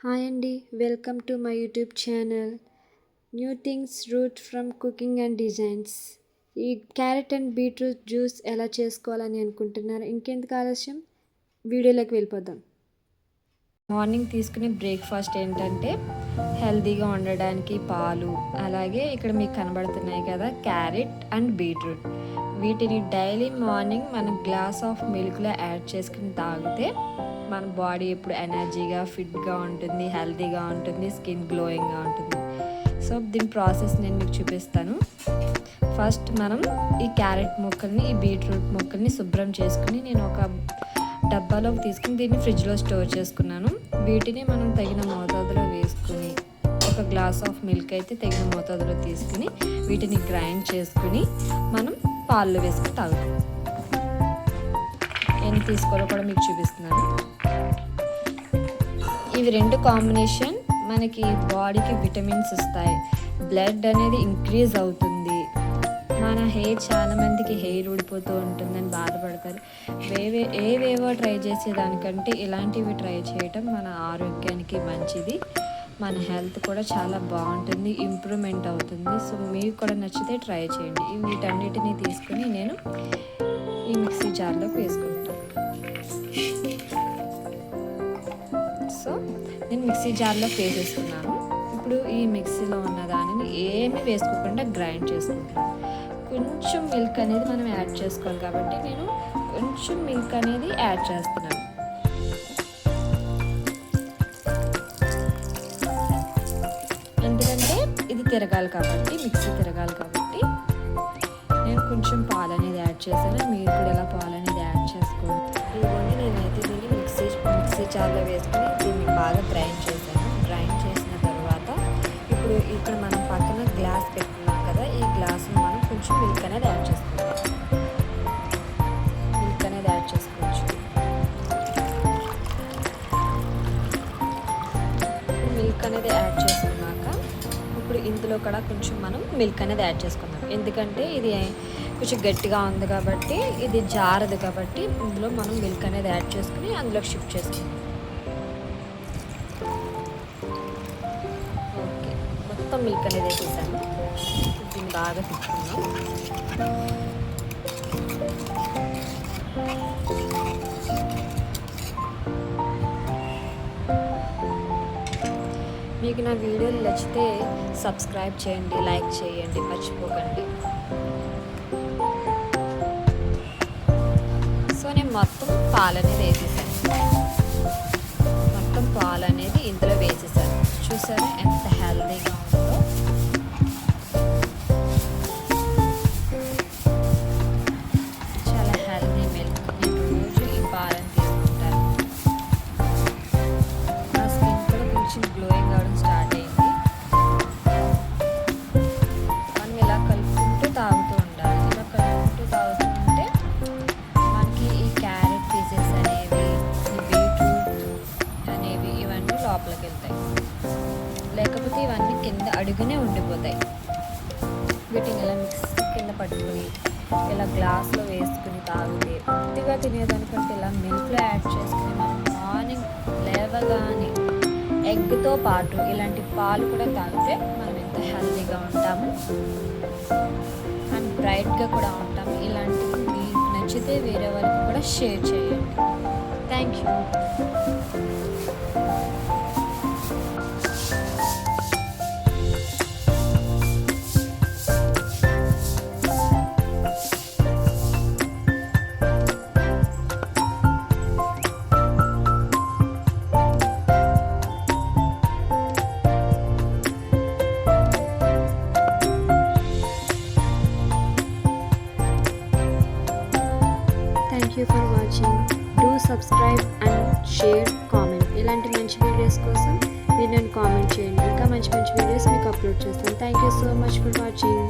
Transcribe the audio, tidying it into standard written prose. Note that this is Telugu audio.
హాయ్ అండి, welcome to my YouTube channel new things root from cooking and designs. ఈ క్యారెట్ అండ్ బీట్రూట్ జ్యూస్ ఎలా చేసుకోవాలని అనుకుంటున్నారు? ఇంకెందుకు ఆలస్యం, వీడియోలోకి వెళ్ళిపోదాం. మార్నింగ్ తీసుకునే బ్రేక్ఫాస్ట్ ఏంటంటే హెల్తీగా ఉండడానికి పాలు, అలాగే ఇక్కడ మీకు కనబడుతున్నాయి కదా క్యారెట్ అండ్ బీట్రూట్. వీటిని డైలీ మార్నింగ్ మనం గ్లాస్ ఆఫ్ మిల్క్లో యాడ్ చేసుకుని తాగితే మన బాడీ ఎప్పుడు ఎనర్జీగా ఫిట్గా ఉంటుంది, హెల్తీగా ఉంటుంది, స్కిన్ గ్లోయింగ్గా ఉంటుంది. సో దీని ప్రాసెస్ నేను మీకు చూపిస్తాను. ఫస్ట్ మనం ఈ క్యారెట్ ముక్కల్ని, ఈ బీట్రూట్ ముక్కల్ని శుభ్రం చేసుకుని నేను ఒక డబ్బాలోకి తీసుకుని దీన్ని ఫ్రిడ్జ్లో స్టోర్ చేసుకున్నాను. వీటిని మనం తగిన మోతాదులో వేసుకుని, ఒక గ్లాస్ ఆఫ్ మిల్క్ అయితే తగిన మోతాదులో తీసుకుని వీటిని గ్రైండ్ చేసుకుని మనం పాల్లో వేసుకుని తాగుతాం. ఏం తీసుకోవాలో కూడా మీకు చూపిస్తున్నాను. ఇవి రెండు కాంబినేషన్ మనకి బాడీకి విటమిన్స్ ఇస్తాయి, బ్లడ్ అనేది ఇంక్రీజ్ అవుతుంది. మన హెయిర్ చాలామందికి హెయిర్ ఊడిపోతూ ఉంటుందని బాధపడతారు. ఏవేవో ట్రై చేసేదానికంటే ఇలాంటివి ట్రై చేయటం మన ఆరోగ్యానికి మంచిది, మన హెల్త్ కూడా చాలా బాగుంటుంది, ఇంప్రూవ్మెంట్ అవుతుంది. సో మీకు కూడా నచ్చితే ట్రై చేయండి. వీటన్నిటిని తీసుకుని నేను ఈ మిక్సీ జార్లోకి వేసుకుంటాను. సో నేను మిక్సీ జార్లో వేసేసుకున్నాను. ఇప్పుడు ఈ మిక్సీలో ఉన్న దానిని ఏమీ వేసుకోకుండా గ్రైండ్ చేసుకుంటాను. కొంచెం మిల్క్ అనేది మనం యాడ్ చేసుకోవాలి కాబట్టి నేను కొంచెం మిల్క్ అనేది యాడ్ చేస్తున్నాను. ఎందుకంటే ఇది తిరగాలి కాబట్టి, మిక్సీ తిరగాలి కాబట్టి నేను కొంచెం పాలు అనేది యాడ్ చేశాను. మీరు కూడా ఇలా పాలు అనేది యాడ్ చేసుకోండి. ఇదిగోండి, నేనైతే దీన్ని మిక్సీ జార్లో వేసుకుని దీన్ని బాగా గ్రైండ్ చేశాను. గ్రైండ్ చేసిన తర్వాత ఇప్పుడు ఇక్కడ మనం పక్కన గ్లాస్ పెట్టుకున్నాం కదా, ఈ గ్లాస్ని మనం కొంచెం మిల్క్ అనేది యాడ్ చేసుకోవచ్చు. మిల్క్ అనేది యాడ్ చేసుకున్నాక ఇప్పుడు ఇందులో కూడా కొంచెం మనం మిల్క్ అనేది యాడ్ చేసుకుందాం. ఎందుకంటే ఇది కొంచెం గట్టిగా ఉంది కాబట్టి, ఇది జారదు కాబట్టి ఇందులో మనం మిల్క్ అనేది యాడ్ చేసుకుని అందులోకి షిఫ్ట్ చేసుకుందాం. ఓకే, మొత్తం మిల్క్ అనేది వేసేసాను. దీన్ని బాగా తిప్పుకుందాం. మీకు నా వీడియోలు నచ్చితే సబ్స్క్రైబ్ చేయండి, లైక్ చేయండి, మర్చిపోకండి. సో నేను మొత్తం పాలు అనేది వేసేసాను. మొత్తం పాలు అనేది ఇందులో వేసేసాను. చూసారా ఎంత హెల్తీగా ఉందో. చాలా హెల్తీ మిల్క్. నేను రోజు ఈ పాలను తీసుకుంటాను. నా స్కిన్ కూడా కొంచెం గ్లోయింగ్ అవడం స్టార్ట్ అయింది. మనం ఇలా కలుపుకుంటూ తాగుతూ ఉండాలి. ఇలా కలుపుకుంటూ తాగుతూ ఉంటే మనకి ఈ క్యారెట్ పీసెస్ అనేవి, ఈ బీట్రూట్ అనేవి ఇవన్నీ లోపలికి వెళ్తాయి. లేకపోతే ఇవన్నీ కింద అడుగునే ఉండిపోతాయి. వీటిని ఇలా మిక్స్ కింద పట్టుకుని ఇలా గ్లాస్లో వేసుకుని తాగితే, కొద్దిగా తినేదానికంటే ఇలా మిల్క్లో యాడ్ చేసుకుని మనం మార్నింగ్ లేవగానే ఎగ్తో పాటు ఇలాంటి పాలు కూడా తాగితే మనం ఎంత హెల్తీగా ఉంటాము అండ్ బ్రైట్గా కూడా ఉంటాము. ఇలాంటివి మీకు నచ్చితే వేరే వాళ్ళకి కూడా షేర్ చేయండి. Thank you. Thank you for watching. Do subscribe and share, comment. ఇలాంటి మంచి వీడియోస్ కోసం మీరు నన్ను కామెంట్ చేయండి. ఇంకా మంచి వీడియోస్ మీకు అప్లోడ్ చేస్తాను. Thank you so much for watching.